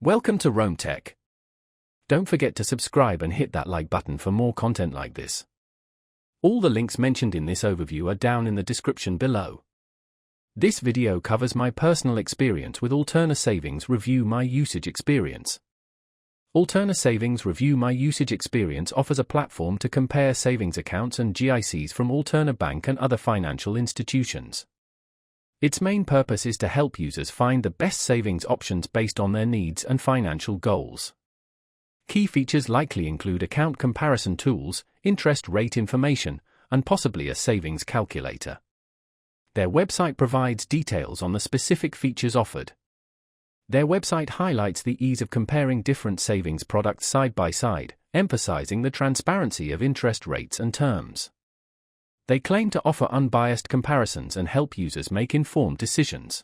Welcome to Rome Tech. Don't forget to subscribe and hit that like button for more content like this. All the links mentioned in this overview are down in the description below. This video covers my personal experience with Alterna Savings Review My Usage Experience. Alterna Savings Review My Usage Experience offers a platform to compare savings accounts and GICs from Alterna Bank and other financial institutions. Its main purpose is to help users find the best savings options based on their needs and financial goals. Key features likely include account comparison tools, interest rate information, and possibly a savings calculator. Their website provides details on the specific features offered. Their website highlights the ease of comparing different savings products side by side, emphasizing the transparency of interest rates and terms. They claim to offer unbiased comparisons and help users make informed decisions.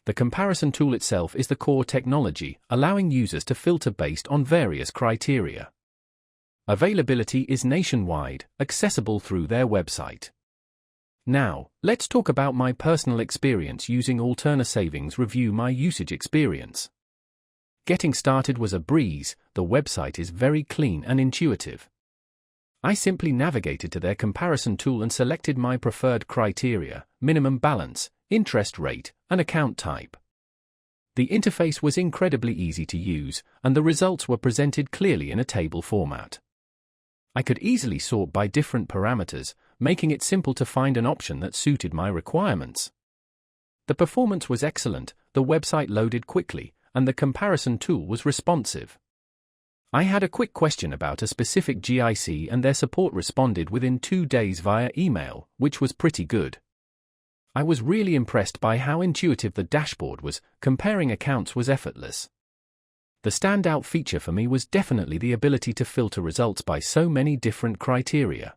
The comparison tool itself is the core technology, allowing users to filter based on various criteria. Availability is nationwide, accessible through their website. Now, let's talk about my personal experience using Alterna Savings Review My Usage Experience. Getting started was a breeze. The website is very clean and intuitive. I simply navigated to their comparison tool and selected my preferred criteria: minimum balance, interest rate, and account type. The interface was incredibly easy to use, and the results were presented clearly in a table format. I could easily sort by different parameters, making it simple to find an option that suited my requirements. The performance was excellent, the website loaded quickly, and the comparison tool was responsive. I had a quick question about a specific GIC and their support responded within 2 days via email, which was pretty good. I was really impressed by how intuitive the dashboard was. Comparing accounts was effortless. The standout feature for me was definitely the ability to filter results by so many different criteria.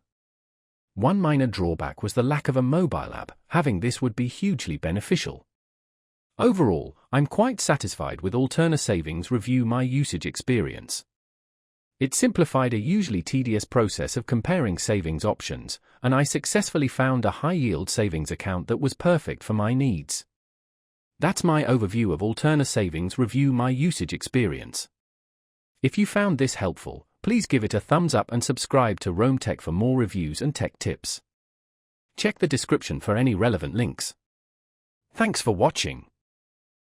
One minor drawback was the lack of a mobile app. Having this would be hugely beneficial. Overall, I'm quite satisfied with Alterna Savings Review My Usage Experience. It simplified a usually tedious process of comparing savings options, and I successfully found a high-yield savings account that was perfect for my needs. That's my overview of Alterna Savings Review My Usage Experience. If you found this helpful, please give it a thumbs up and subscribe to Rome Tech for more reviews and tech tips. Check the description for any relevant links. Thanks for watching.